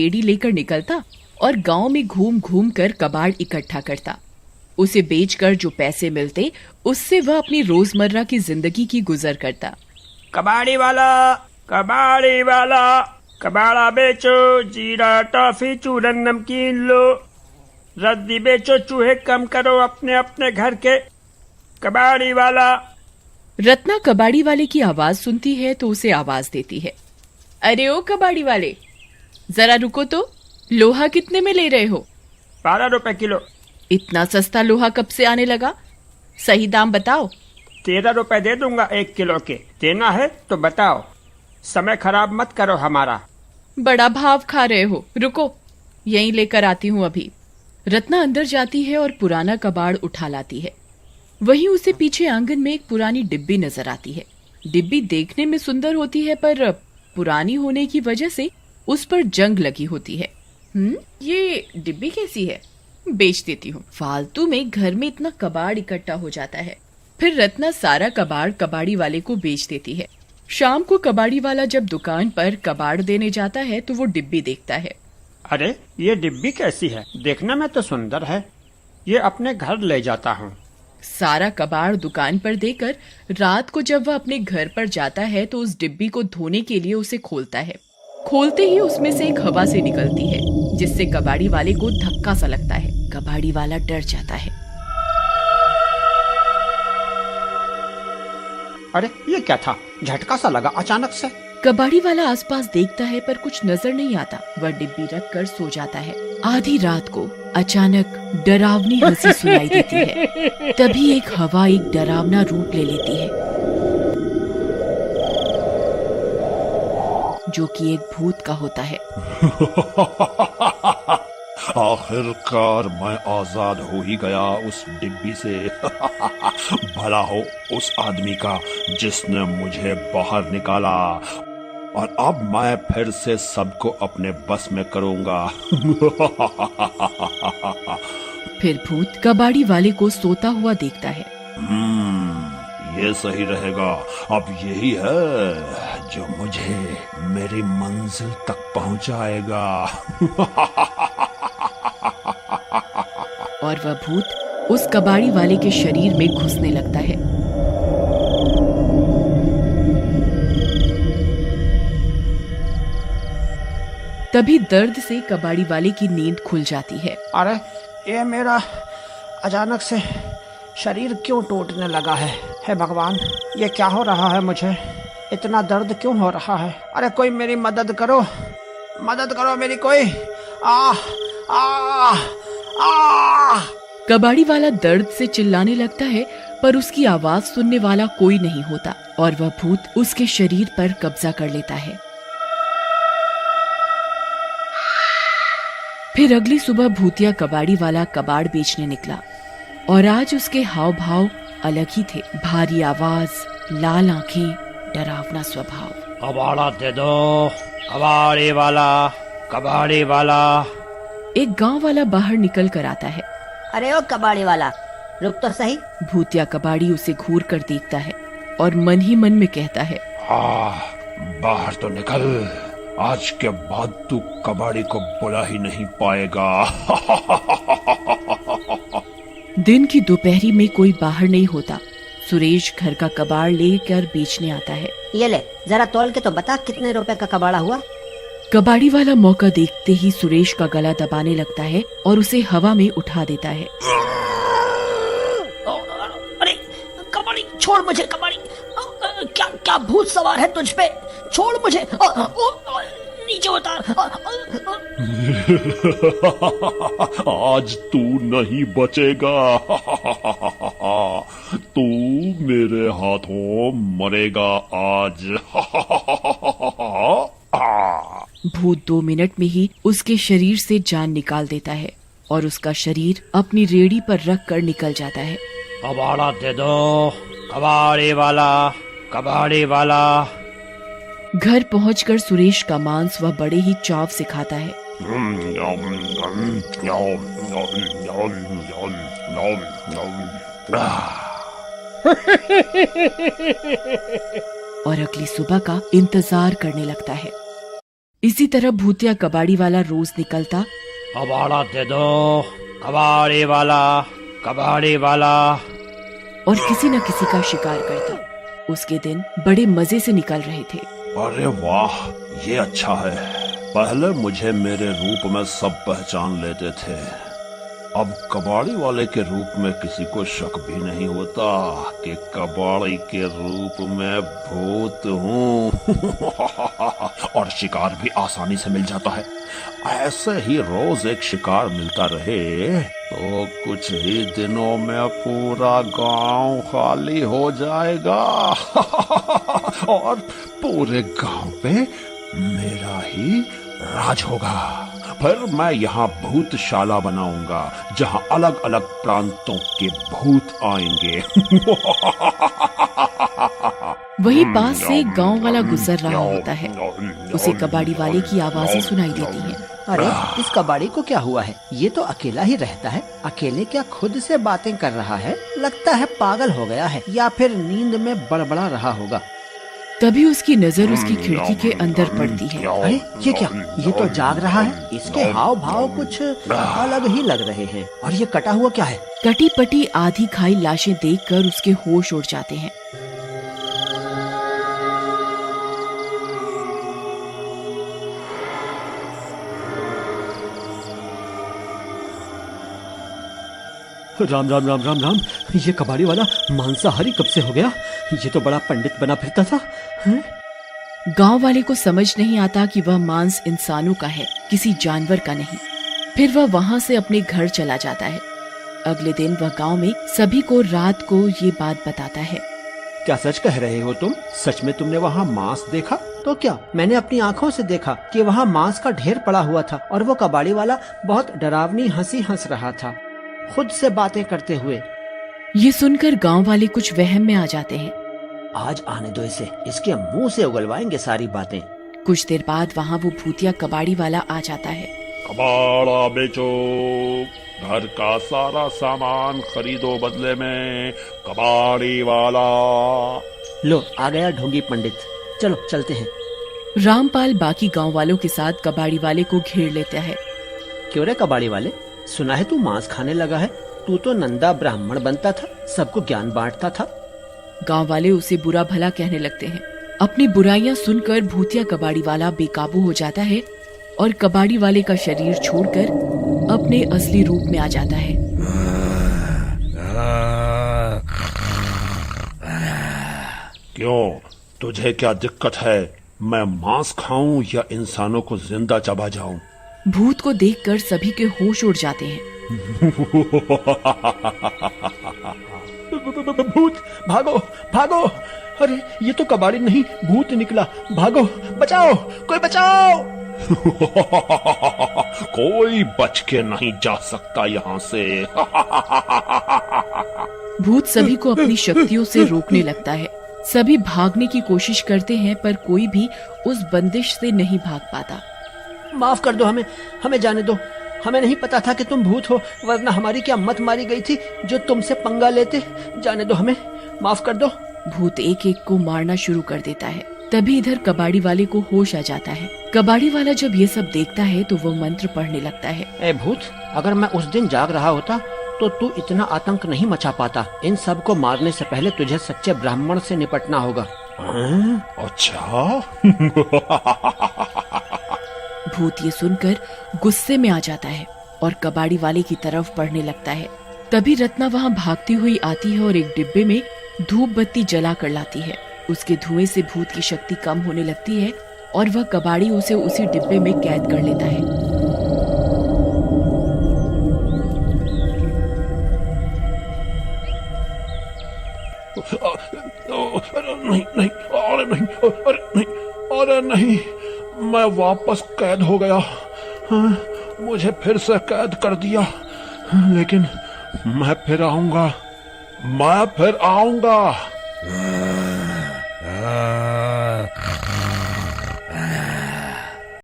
Ready लेकर निकलता और गांव में घूम घूम कर कबाड़ इकट्ठा करता। उसे बेचकर जो पैसे मिलते उससे वह अपनी रोजमर्रा की जिंदगी की गुजर करता। कबाड़ी वाला कबाड़ा बेचो, जीरा टॉफी चूरन नमकीन लो, रद्दी बेचो, चूहे कम करो अपने अपने घर के। कबाड़ी वाला। रत्ना कबाड़ी वाले की आवाज सुनती है तो उसे आवाज देती है, अरे ओ कबाड़ी वाले, जरा रुको तो, लोहा कितने में ले रहे हो? 12 रुपए किलो। इतना सस्ता लोहा कब से आने लगा? सही दाम बताओ। 13 रुपए दे दूंगा 1 किलो के। देना है तो बताओ, समय खराब मत करो हमारा। बड़ा भाव खा रहे हो, रुको यहीं लेकर आती हूँ अभी। रत्ना अंदर जाती है और पुराना कबाड़ उठा लाती है। वहीं उसे पीछे आंगन में एक पुरानी डिब्बी नजर आती है। डिब्बी देखने में सुंदर होती है पर पुरानी होने की वजह से उस पर जंग लगी होती है। ये डिब्बी कैसी है? बेच देती हूँ। फालतू में घर में इतना कबाड़ इकट्ठा हो जाता है। फिर रत्ना सारा कबाड़ कबाड़ी वाले को बेच देती है। शाम को कबाड़ी वाला जब दुकान पर कबाड़ देने जाता है तो वो डिब्बी देखता है। अरे ये डिब्बी कैसी है? देखने में तो सुंदर है, ये अपने घर ले जाता हूँ। सारा कबाड़ दुकान पर देकर रात को जब वह अपने घर पर जाता है तो उस डिब्बी को धोने के लिए उसे खोलता है। खोलते ही उसमें से एक हवा से निकलती है जिससे कबाड़ी वाले को धक्का सा लगता है। कबाड़ी वाला डर जाता है। अरे ये क्या था? झटका सा लगा अचानक से। कबाड़ी वाला आसपास देखता है पर कुछ नजर नहीं आता। वह डिब्बी रख कर सो जाता है। आधी रात को अचानक डरावनी हंसी सुनाई देती है। तभी एक हवा एक डरावना रूप ले लेती है जो कि एक भूत का होता है। आखिरकार मैं आजाद हो ही गया उस डिब्बी से। भला हो उस आदमी का जिसने मुझे बाहर निकाला, और अब मैं फिर से सबको अपने बस में करूंगा। फिर भूत कबाड़ी वाले को सोता हुआ देखता है। ये सही रहेगा। अब यही है जो मुझे मेरी मंजिल तक पहुंचाएगा। और वह भूत उस कबाड़ी वाले के शरीर में घुसने लगता है। तभी दर्द से कबाड़ी वाले की नींद खुल जाती है। अरे ये मेरा अचानक से शरीर क्यों टूटने लगा है? हे भगवान, ये क्या हो रहा है? मुझे इतना दर्द क्यों हो रहा है? अरे कोई मेरी मदद करो मेरी कोई। आ आ आ कबाड़ी वाला दर्द से चिल्लाने लगता है पर उसकी आवाज सुनने वाला कोई नहीं होता और वह भूत उसके शरीर पर कब्जा कर लेता है। फिर अगली सुबह भूतिया कबाड़ी वाला कबाड़ बेचने निकला और आज उसके हाव भाव अलग ही थे। भारी आवाज, लाल आंखें, डरावना स्वभाव। कबाड़ा दे दो, कबाड़ी वाला। एक गांव वाला बाहर निकल कर आता है। अरे ओ कबाड़ी वाला, रुक तो सही। भूतिया कबाड़ी उसे घूर कर देखता है और मन ही मन में कहता है, बाहर तो निकल, आज के बाद तू कबाड़ी को बुला ही नहीं पाएगा। दिन की दोपहरी में कोई बाहर नहीं होता। सुरेश घर का कबाड़ लेकर बेचने आता है। ये ले, जरा तौल के तो बता कितने रुपए का कबाड़ा हुआ? कबाड़ी वाला मौका देखते ही सुरेश का गला दबाने लगता है और उसे हवा में उठा देता है। अरे कबाड़ी छोड़ मुझे, कबाड़ी क्या क्या भूत सवार है तुझ पे? छोड़ मुझे, नीचे उतार। आज तू नहीं बचेगा। तू मेरे हाथों मरेगा आज। भूत 2 मिनट में ही उसके शरीर से जान निकाल देता है और उसका शरीर अपनी रेड़ी पर रख कर निकल जाता है। कबाड़ा दे दो, कबाड़ी वाला। घर पहुंचकर सुरेश का मांस वह बड़े ही चाव से खाता है। और अगली सुबह का इंतजार करने लगता है। इसी तरह भूतिया कबाड़ी वाला रोज निकलता कबाड़ा दे दो, कबाड़ी वाला, कबाड़ी वाला। और किसी न किसी का शिकार करता। उसके दिन बड़े मजे से निकल रहे थे। अरे वाह, ये अच्छा है। पहले मुझे मेरे रूप में सब पहचान लेते थे, अब कबाड़ी वाले के रूप में किसी को शक भी नहीं होता कि कबाड़ी के रूप में भूत हूँ। और शिकार भी आसानी से मिल जाता है। ऐसे ही रोज एक शिकार मिलता रहे तो कुछ ही दिनों में पूरा गांव खाली हो जाएगा। और पूरे गांव पे मेरा ही राज होगा। फिर मैं यहाँ भूतशाला बनाऊंगा जहाँ अलग अलग प्रांतों के भूत आएंगे। वही पास से एक गांव वाला गुजर रहा होता है। उसे कबाड़ी वाले की आवाजें सुनाई देती हैं। अरे इस कबाड़ी को क्या हुआ है? ये तो अकेला ही रहता है। अकेले क्या खुद से बातें कर रहा है? लगता है पागल हो गया है या फिर नींद में बड़बड़ा रहा होगा। तभी उसकी नजर उसकी खिड़की के अंदर पड़ती है। अरे ये क्या? ये तो जाग रहा है। इसके हाव भाव कुछ अलग ही लग रहे हैं। और ये कटा हुआ क्या है? कटी पटी आधी खाई लाशें देखकर उसके होश उड़ जाते हैं। राम राम राम राम राम। ये कबाड़ी वाला मांसाहारी कब से हो गया? ये तो बड़ा पंडित बना फिरता था। गांव वाले को समझ नहीं आता कि वह मांस इंसानों का है, किसी जानवर का नहीं। फिर वह वहां से अपने घर चला जाता है। अगले दिन वह गांव में सभी को रात को ये बात बताता है। क्या सच कह रहे हो तुम? सच में तुमने वहाँ मांस देखा? तो क्या, मैंने अपनी आँखों से देखा कि वहाँ मांस का ढेर पड़ा हुआ था और वो कबाड़ी वाला बहुत डरावनी हंसी हंस रहा था, खुद से बातें करते हुए। ये सुनकर गांव वाले कुछ वहम में आ जाते हैं। आज आने दो इसे, इसके मुंह से उगलवाएंगे सारी बातें। कुछ देर बाद वहाँ वो भूतिया कबाड़ी वाला आ जाता है। कबाड़ा बेचो, घर का सारा सामान खरीदो बदले में, कबाड़ी वाला। लो आ गया ढोंगी पंडित, चलो चलते हैं। रामपाल बाकी गांव वालों के साथ कबाड़ी वाले को घेर लेता है। क्यों रे कबाड़ी वाले, सुना है तू मांस खाने लगा है? तू तो नंदा ब्राह्मण बनता था, सबको ज्ञान बांटता था। गांव वाले उसे बुरा भला कहने लगते हैं। अपनी बुराइयां सुनकर भूतिया कबाड़ी वाला बेकाबू हो जाता है और कबाड़ी वाले का शरीर छोड़कर अपने असली रूप में आ जाता है। क्यों, तुझे क्या दिक्कत है? मैं मांस खाऊं या इंसानों को जिंदा चबा जाऊं? भूत को देखकर सभी के होश उड़ जाते हैं। भूत, भागो भागो। अरे ये तो कबाड़ी नहीं, भूत निकला। भागो, बचाओ, कोई बचाओ। कोई बच के नहीं जा सकता यहाँ से। भूत सभी को अपनी शक्तियों से रोकने लगता है। सभी भागने की कोशिश करते हैं पर कोई भी उस बंदिश से नहीं भाग पाता। माफ कर दो हमें, हमें जाने दो। हमें नहीं पता था कि तुम भूत हो, वरना हमारी क्या मत मारी गई थी जो तुमसे पंगा लेते। जाने दो हमें, माफ कर दो। भूत एक एक को मारना शुरू कर देता है। तभी इधर कबाड़ी वाले को होश आ जाता है। कबाड़ी वाला जब ये सब देखता है तो वो मंत्र पढ़ने लगता है। ए भूत, अगर मैं उस दिन जाग रहा होता तो तू इतना आतंक नहीं मचा पाता। इन सब को मारने से पहले तुझे सच्चे ब्राह्मण से निपटना होगा। अच्छा। भूत ये सुनकर गुस्से में आ जाता है और कबाड़ी वाले की तरफ बढ़ने लगता है। तभी रत्ना वहाँ भागती हुई आती है और एक डिब्बे में धूप बत्ती जला कर लाती है। उसके धुएं से भूत की शक्ति कम होने लगती है और वह कबाड़ी उसे उसी डिब्बे में कैद कर लेता है। नहीं नहीं, अरे नहीं, अरे नहीं, अरे नहीं, मैं वापस कैद हो गया। हाँ, मुझे फिर से कैद कर दिया। लेकिन मैं फिर आऊंगा, मैं फिर आऊंगा।